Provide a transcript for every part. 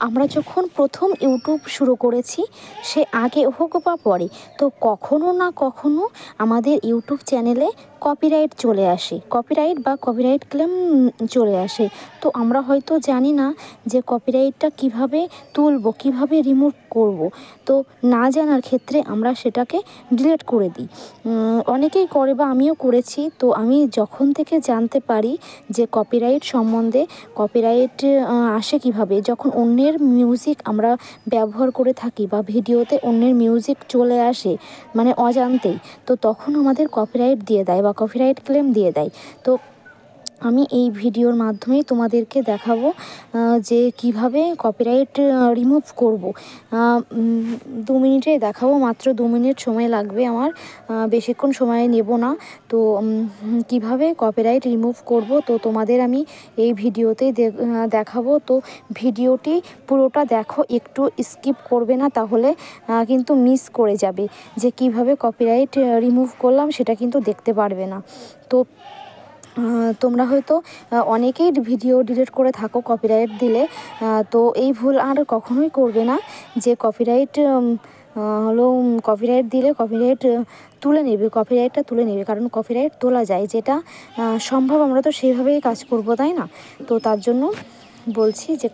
আমরা যখন প্রথম ইউটিউব শুরু করেছি, সে আগে হোক বা পরে, তো কখনো না কখনো আমাদের ইউটিউব চ্যানেলে কপিরাইট চলে আসে, কপিরাইট বা কপিরাইট ক্লেম চলে আসে। তো আমরা হয়তো জানি না যে কপিরাইটটা কিভাবে তুলবো, কিভাবে রিমুভ করব। তো না জানার ক্ষেত্রে আমরা সেটাকে ডিলিট করে দিই। অনেকেই করে বা আমিও করেছি। তো আমি যখন থেকে জানতে পারি যে কপিরাইট সম্বন্ধে, কপিরাইট আসে কিভাবে, যখন অন্যের মিউজিক আমরা ব্যবহার করে থাকি বা ভিডিওতে অন্যের মিউজিক চলে আসে মানে অজান্তেই, তো তখন আমাদের কপিরাইট দিয়ে দেয় বা কপিরাইট ক্লেম দিয়ে দেয়। তো আমি এই ভিডিওর মাধ্যমেই তোমাদেরকে দেখাবো যে কিভাবে কপিরাইট রিমুভ করব। 2 মিনিটে দেখাবো, মাত্র 2 মিনিট সময় লাগবে আমার, বেশিক্ষণ সময় নেব না। তো কিভাবে কপিরাইট রিমুভ করব, তো তোমাদের আমি এই ভিডিওতেই দেখাবো। তো ভিডিওটি পুরোটা দেখো, একটু স্কিপ করবে না, তাহলে কিন্তু মিস করে যাবে যে কিভাবে কপিরাইট রিমুভ করলাম, সেটা কিন্তু দেখতে পারবে না। তো তোমরা হয়তো অনেকেই ভিডিও ডিলিট করে থাকো কপিরাইট দিলে। তো এই ভুল আর কখনোই করবে না যে কপিরাইট কপিরাইট দিলে কপিরাইট তুলে নেবে, কপিরাইটটা তুলে নেবে, কারণ কপিরাইট তোলা যায়, যেটা সম্ভব আমরা তো সেইভাবেই কাজ করব, তাই না? তো তার জন্য বলছি যে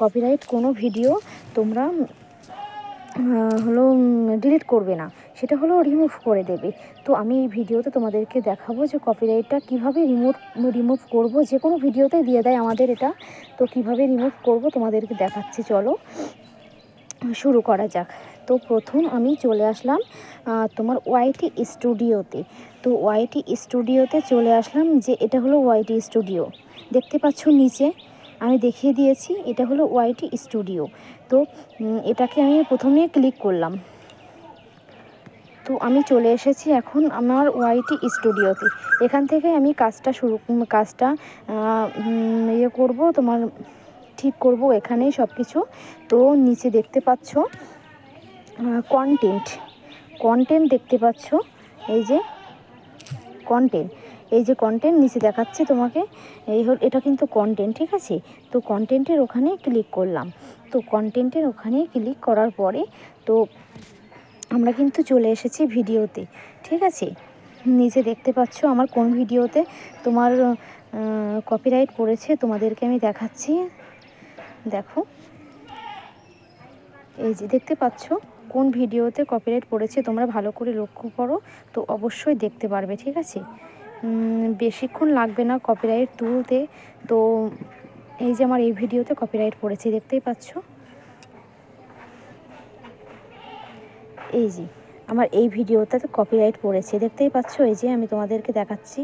কপিরাইট কোনো ভিডিও তোমরা ডিলিট করবে না, সেটা রিমুভ করে দেবে। তো আমি এই ভিডিওতে তোমাদেরকে দেখাবো যে কপিরাইটটা কীভাবে রিমুভ করব। যে কোনো ভিডিওতে দিয়ে দেয় আমাদের এটা, তো কিভাবে রিমুভ করব তোমাদেরকে দেখাচ্ছি। চলো শুরু করা যাক। তো প্রথম আমি চলে আসলাম তোমার ওয়াইটি স্টুডিওতে। তো ওয়াইটি স্টুডিওতে চলে আসলাম, যে এটা হলো ওয়াইটি স্টুডিও, দেখতে পাচ্ছ নিচে আমি দেখিয়ে দিয়েছি, এটা হলো ওয়াইটি স্টুডিও। তো এটাকে আমি প্রথমে ক্লিক করলাম। তো আমি চলে এসেছি এখন আমার ওয়াইটি স্টুডিওতে। এখান থেকে আমি কাজটা করব, তোমার ঠিক করব এখানেই সব কিছু। তো নিচে দেখতে পাচ্ছ কন্টেন্ট দেখতে পাচ্ছ, এই যে কন্টেন্ট নিচে দেখাচ্ছে তোমাকে, এটা কিন্তু কন্টেন্ট, ঠিক আছে? তো কন্টেন্টের ওখানে ক্লিক করলাম। তো কন্টেন্টের ওখানে ক্লিক করার পরে তো আমরা কিন্তু চলে এসেছি ভিডিওতে, ঠিক আছে? নিচে দেখতে পাচ্ছ আমার কোন ভিডিওতে তোমার কপিরাইট পড়েছে, তোমাদেরকে আমি দেখাচ্ছি। দেখো, এই যে দেখতে পাচ্ছ কোন ভিডিওতে কপিরাইট পড়েছে, তোমরা ভালো করে লক্ষ্য করো, তো অবশ্যই দেখতে পারবে, ঠিক আছে? বেশিক্ষণ লাগবে না কপিরাইট তুলতে। তো এই যে আমার এই ভিডিওতে কপিরাইট পড়েছে, দেখতেই পাচ্ছ। এই যে আমার এই ভিডিওতে কপিরাইট পড়েছে, দেখতেই পাচ্ছ। এই যে আমি তোমাদেরকে দেখাচ্ছি,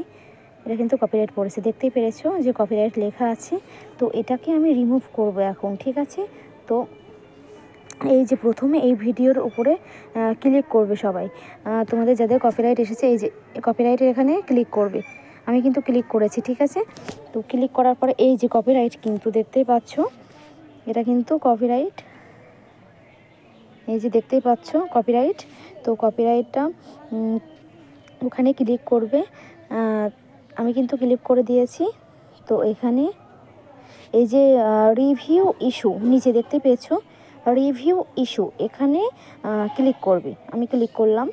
এটা কিন্তু কপিরাইট পড়েছে, দেখতেই পেরেছো যে কপিরাইট লেখা আছে। তো এটাকে আমি রিমুভ করব এখন, ঠিক আছে? তো এই যে প্রথমে এই ভিডিওর উপরে ক্লিক করবে সবাই, তোমাদের যাদের কপিরাইট এসেছে, এই যে কপিরাইটের এখানে ক্লিক করবে। আমি কিন্তু ক্লিক করেছি, ঠিক আছে? তো ক্লিক করার পরে এই যে কপিরাইট কিন্তু দেখতেই পাচ্ছ, এটা কিন্তু কপিরাইট, এই যে দেখতেই পাচ্ছ কপিরাইট। তো কপিরাইটটা ওখানে ক্লিক করবে, আমি কিন্তু ক্লিক করে দিয়েছি। তো এখানে এই যে রিভিউ ইস্যু নিচে দেখতে পেয়েছো, রিভিউ ইস্যু, এখানে ক্লিক করবে। আমি ক্লিক করলাম।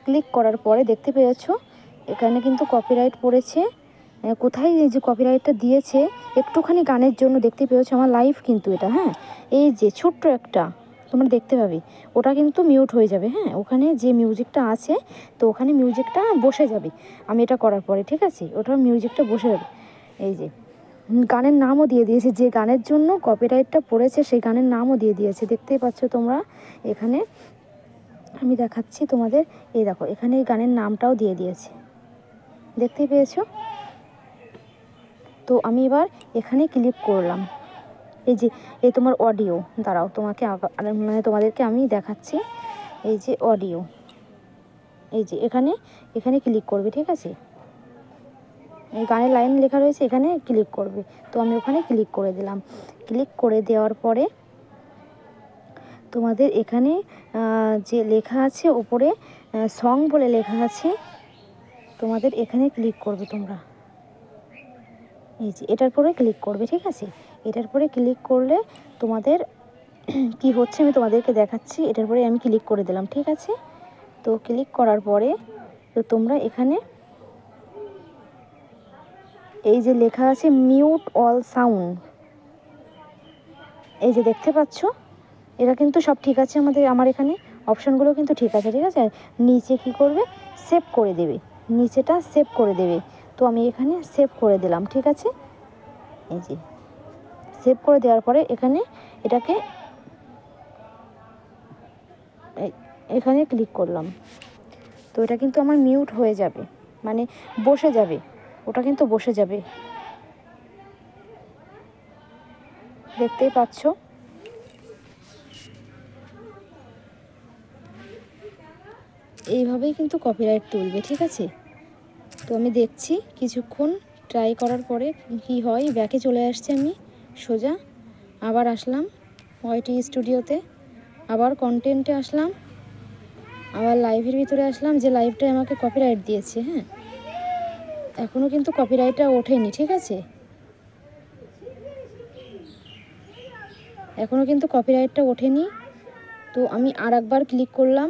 ক্লিক করার পরে দেখতে পেয়েছো এখানে কিন্তু কপিরাইট পড়েছে। কোথায় এই যে কপিরাইটটা দিয়েছে, একটুখানি গানের জন্য, দেখতে পেয়েছো আমার লাইভ কিন্তু এটা, হ্যাঁ, এই যে ছোট্ট একটা তোমরা দেখতে পাবে, ওটা কিন্তু মিউট হয়ে যাবে, হ্যাঁ, ওখানে যে মিউজিকটা আছে, তো ওখানে মিউজিকটা বসে যাবে আমি এটা করার পরে, ঠিক আছে? ওটা মিউজিকটা বসে যাবে। এই যে গানের নামও দিয়ে দিয়েছে, যে গানের জন্য কপিরাইটটা পড়েছে সেই গানের নামও দিয়ে দিয়েছে, দেখতেই পাচ্ছ তোমরা এখানে। আমি দেখাচ্ছি তোমাদের, এই দেখো এখানে এই গানের নামটাও দিয়ে দিয়েছে, দেখতেই পেয়েছো। তো আমি এবার এখানে ক্লিক করলাম। এই যে এই তোমার অডিও, দাঁড়াও তোমাকে মানে তোমাদেরকে আমি দেখাচ্ছি। এই যে অডিও, এই যে এখানে ক্লিক করবে, ঠিক আছে? এই গানের লাইন লেখা রয়েছে, এখানে ক্লিক করবে। তো আমি ওখানে ক্লিক করে দিলাম। ক্লিক করে দেওয়ার পরে তোমাদের এখানে যে লেখা আছে উপরে সং বলে লেখা আছে, তোমাদের এখানে ক্লিক করবে তোমরা। এই যে এটার পরে ক্লিক করবে, ঠিক আছে। এটার পরে ক্লিক করলে তোমাদের কি হচ্ছে আমি তোমাদেরকে দেখাচ্ছি। এটার পরে আমি ক্লিক করে দিলাম, ঠিক আছে। তো ক্লিক করার পরে তো তোমরা এখানে এই যে লেখা আছে মিউট অল সাউন্ড, এই যে দেখতে পাচ্ছ, এটা কিন্তু সব ঠিক আছে। আমার এখানে অপশানগুলো কিন্তু ঠিক আছে, ঠিক আছে। নিচে কি করবে, সেভ করে দেবে, নিচেটা সেভ করে দেবে। তো আমি এখানে সেভ করে দিলাম, ঠিক আছে। এই যে সেভ করে দেওয়ার পরে এখানে এটাকে এখানে ক্লিক করলাম। তো এটা কিন্তু আমার মিউট হয়ে যাবে, মানে বসে যাবে, ওটা কিন্তু বসে যাবে, দেখতেই পাচ্ছ। এইভাবেই কিন্তু কপিরাইট তুলবে, ঠিক আছে। তো আমি দেখছি কিছুক্ষণ ট্রাই করার পরে কি হয়। ব্যাকে চলে আসছি আমি সোজা, আবার আসলাম ওয়াইটি স্টুডিওতে, আবার কন্টেন্টে আসলাম, আবার লাইভের ভিতরে আসলাম, যে লাইভটায় আমাকে কপিরাইট দিয়েছে। হ্যাঁ, এখনও কিন্তু কপিরাইটটা ওঠেনি, ঠিক আছে। এখনও কিন্তু কপিরাইটটা ওঠেনি। তো আমি আর একবার ক্লিক করলাম,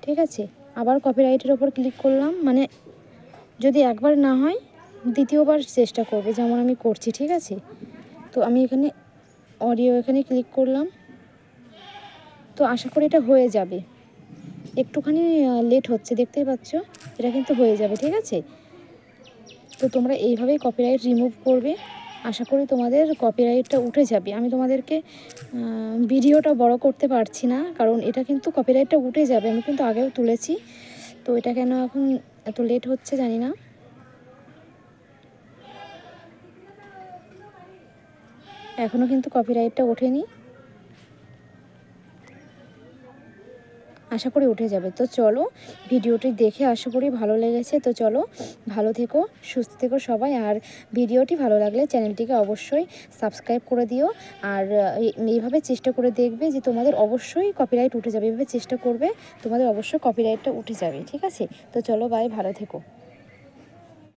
ঠিক আছে। আবার কপিরাইটের ওপর ক্লিক করলাম, মানে যদি একবার না হয় দ্বিতীয়বার চেষ্টা করবে, যেমন আমি করছি, ঠিক আছে। তো আমি এখানে অডিও এখানে ক্লিক করলাম। তো আশা করি এটা হয়ে যাবে, একটুখানি লেট হচ্ছে, দেখতেই পাচ্ছ। এটা কিন্তু হয়ে যাবে, ঠিক আছে। তো তোমরা এইভাবেই কপিরাইট রিমুভ করবে, আশা করি তোমাদের কপিরাইটটা উঠে যাবে। আমি তোমাদেরকে ভিডিওটা বড় করতে পারছি না, কারণ এটা কিন্তু কপিরাইটটা উঠে যাবে। আমি কিন্তু আগেও তুলেছি, তো এটা কেন এখন এত লেট হচ্ছে জানি না। এখনও কিন্তু কপিরাইটটা ওঠেনি, আশা করি উঠে যাবে। তো চলো ভিডিওটি দেখে আশা করি ভালো লেগেছে। তো চলো, ভালো থেকো, সুস্থ থেকো সবাই। আর ভিডিওটি ভালো লাগলে চ্যানেলটিকে অবশ্যই সাবস্ক্রাইব করে দিও। আর এইভাবে চেষ্টা করে দেখবে যে তোমাদের অবশ্যই কপিরাইট উঠে যাবে। এইভাবে চেষ্টা করবে, তোমাদের অবশ্যই কপিরাইটটা উঠে যাবে, ঠিক আছে। তো চলো, বাই, ভালো থেকো।